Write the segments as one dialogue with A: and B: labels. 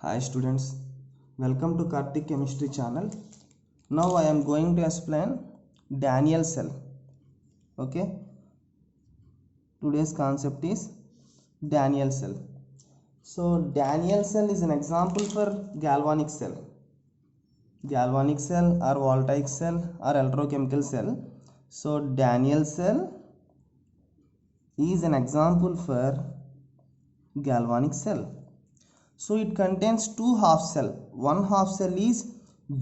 A: Hi students, welcome to Karthik Chemistry channel. Now I am going to explain Daniell cell. Okay, today's concept is Daniell cell. So Daniell cell is an example for galvanic cell or voltaic cell or electrochemical cell. So Daniell cell is an example for galvanic cell. So it contains two half cell. One half cell is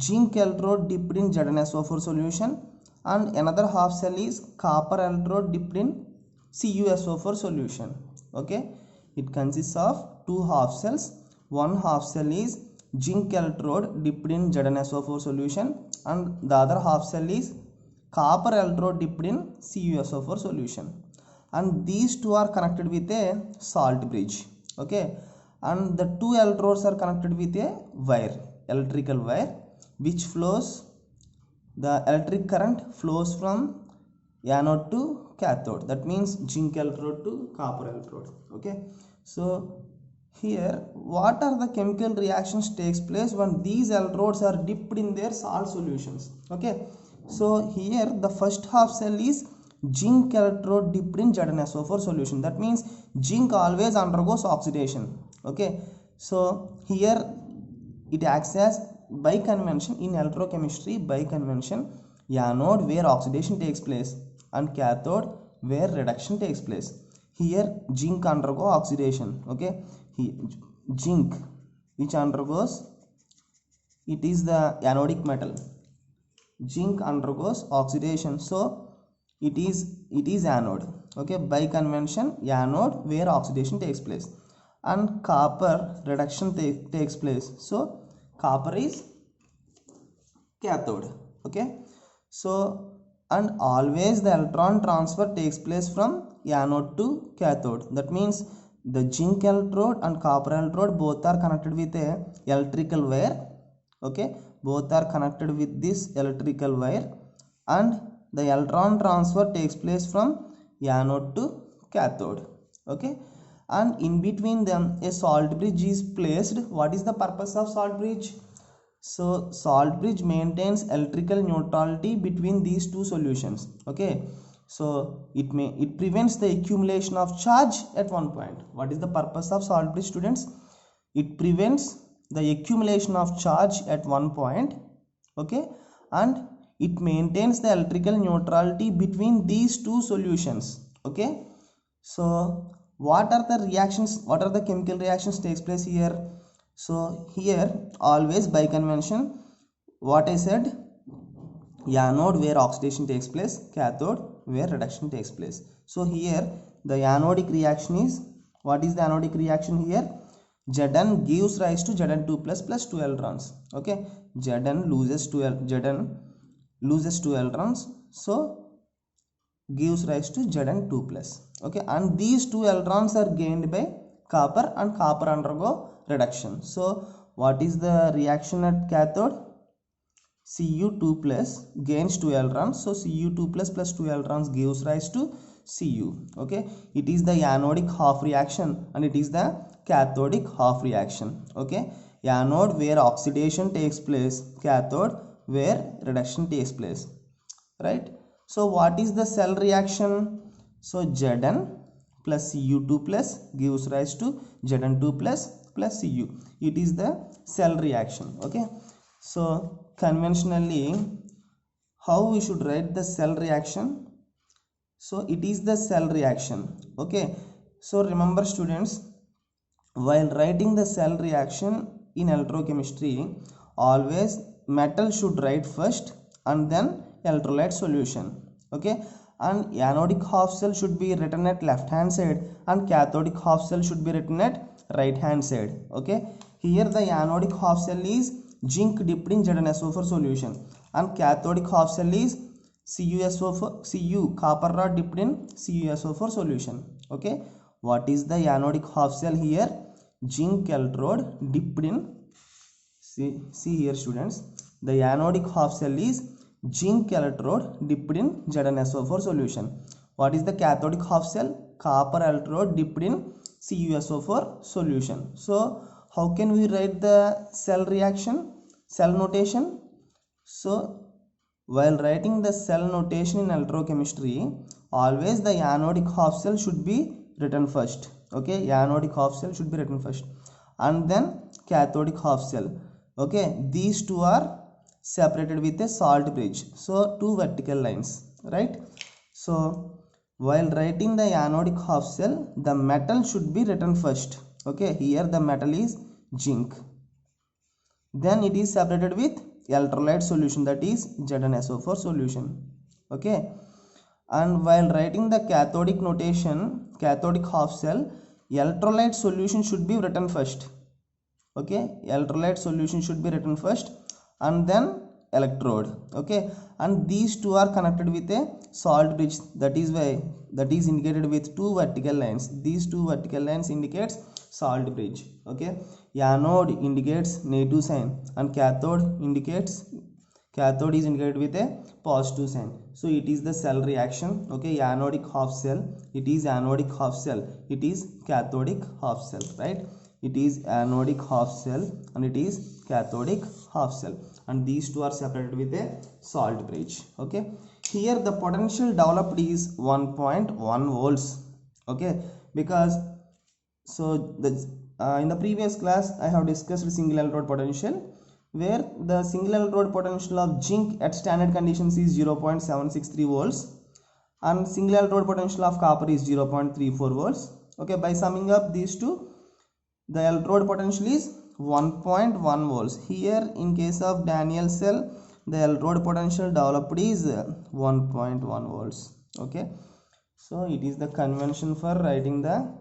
A: zinc electrode dipped in ZnSO4 solution and another half cell is copper electrode dipped in CuSO4 solution. Okay, it consists of two half cells. One half cell is zinc electrode dipped in ZnSO4 solution and the other half cell is copper electrode dipped in CuSO4 solution, and these two are connected with a salt bridge. Okay, and the two electrodes are connected with a wire, electrical wire, which flows, the electric current flows from anode to cathode. That means zinc electrode to copper electrode. Okay, so here what are the chemical reactions takes place when these electrodes are dipped in their salt solutions? Okay, so here the first half cell is zinc electrode dipped in ZnSO4 solution. That means zinc always undergoes oxidation. Okay, so here it acts as, by convention in electrochemistry, by convention, anode where oxidation takes place and cathode where reduction takes place. Here zinc undergo oxidation. Okay, zinc which undergoes, it is the anodic metal, zinc undergoes oxidation, so it is anode. Okay, by convention anode where oxidation takes place, and copper reduction takes place, so copper is cathode. Okay, so and always the electron transfer takes place from anode to cathode. That means the zinc electrode and copper electrode both are connected with a electrical wire. Okay, both are connected with this electrical wire, and the electron transfer takes place from anode to cathode. Okay, and in between them a salt bridge is placed. What is the purpose of salt bridge? So salt bridge maintains electrical neutrality between these two solutions. Okay, so it prevents the accumulation of charge at one point. What is the purpose of salt bridge, students? It prevents the accumulation of charge at one point. Okay, and it maintains the electrical neutrality between these two solutions. Okay, so what are the reactions, what are the chemical reactions takes place here? So here always by convention, what I said, anode where oxidation takes place, cathode where reduction takes place. So here the anodic reaction is, what is the anodic reaction here? Zn gives rise to Zn2 plus 2 electrons. Okay, Zn loses 2 electrons, so gives rise to Zn2 plus. Okay, and these 2 electrons are gained by copper and copper undergo reduction. So what is the reaction at cathode? Cu2 plus gains 2 electrons, so Cu2 plus 2 electrons gives rise to Cu. Okay, it is the anodic half reaction and it is the cathodic half reaction. Okay, anode where oxidation takes place, cathode where reduction takes place, right? So what is the cell reaction? So Zn plus Cu2 plus gives rise to Zn2 plus Cu. It is the cell reaction. Okay, so conventionally how we should write the cell reaction? So it is the cell reaction. Okay, so remember students, while writing the cell reaction in electrochemistry, always metal should write first and then electrolyte solution. Okay, and anodic half cell should be written at left hand side and cathodic half cell should be written at right hand side. Okay, here the anodic half cell is zinc dipped in ZnSO4 solution and cathodic half cell is Cu copper rod dipped in CuSO4 solution. Okay, what is the anodic half cell here? Zinc electrode dipped in, see here students, the anodic half cell is zinc electrode dipped in ZnSO4 solution. What is the cathodic half cell? Copper electrode dipped in CuSO4 solution. So how can we write the cell reaction, cell notation? So while writing the cell notation in electrochemistry, always the anodic half cell should be written first. Okay, anodic half cell should be written first, and then cathodic half cell. Okay, these two are separated with a salt bridge. So two vertical lines, right? So while writing the anodic half cell, the metal should be written first. Okay, here the metal is zinc. Then it is separated with electrolyte solution, that is ZnSO4 solution. Okay, and while writing the cathodic notation, cathodic half cell, electrolyte solution should be written first. Okay, electrolyte solution should be written first, and then electrode. Okay, and these two are connected with a salt bridge, that is why that is indicated with two vertical lines. These two vertical lines indicates salt bridge. Okay, anode indicates negative sign and cathode is indicated with a positive sign. So it is the cell reaction. Okay, anodic half cell, it is anodic half cell, it is cathodic half cell, right? It is anodic half cell and it is cathodic half cell, and these two are separated with a salt bridge. Okay, here the potential developed is 1.1 volts. Okay, because so the in the previous class I have discussed single electrode potential, where the single electrode potential of zinc at standard conditions is 0.763 volts and single electrode potential of copper is 0.34 volts. Okay, by summing up these two, the electrode potential is 1.1 volts. Here in case of Daniell cell, the electrode potential developed is 1.1 volts. Okay, so it is the convention for writing the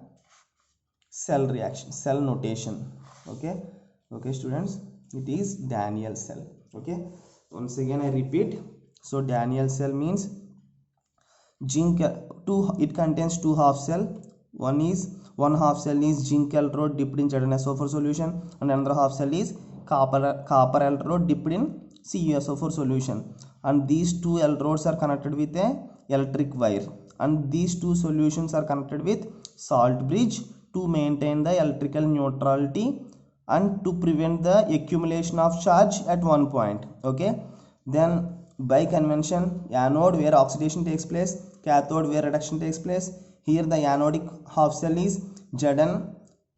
A: cell reaction, cell notation. Okay, okay students, it is Daniell cell. Okay, once again I repeat. So Daniell cell means zinc it contains two half cell. One half cell is zinc electrode dipped in ZnSO4 solution, and another half cell is copper electrode dipped in CuSO4 solution, and these two electrodes are connected with a electric wire, and these two solutions are connected with salt bridge to maintain the electrical neutrality and to prevent the accumulation of charge at one point. Okay, then by convention, anode where oxidation takes place, cathode where reduction takes place. Here the anodic half cell is Zn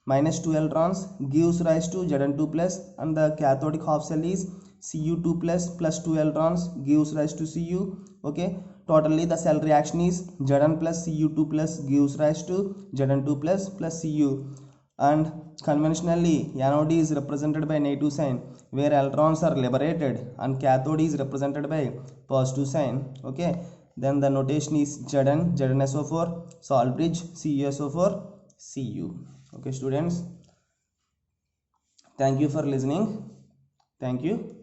A: minus 2 electrons gives rise to Zn2 plus, and the cathodic half cell is Cu2 plus 2 electrons gives rise to Cu. Okay, totally the cell reaction is Zn plus Cu2 plus gives rise to Zn2 plus Cu, and conventionally anode is represented by negative sign where electrons are liberated, and cathode is represented by positive sign. Okay, then the notation is ZnSO4 salt bridge CuSO4 Cu. Okay students, thank you for listening. Thank you.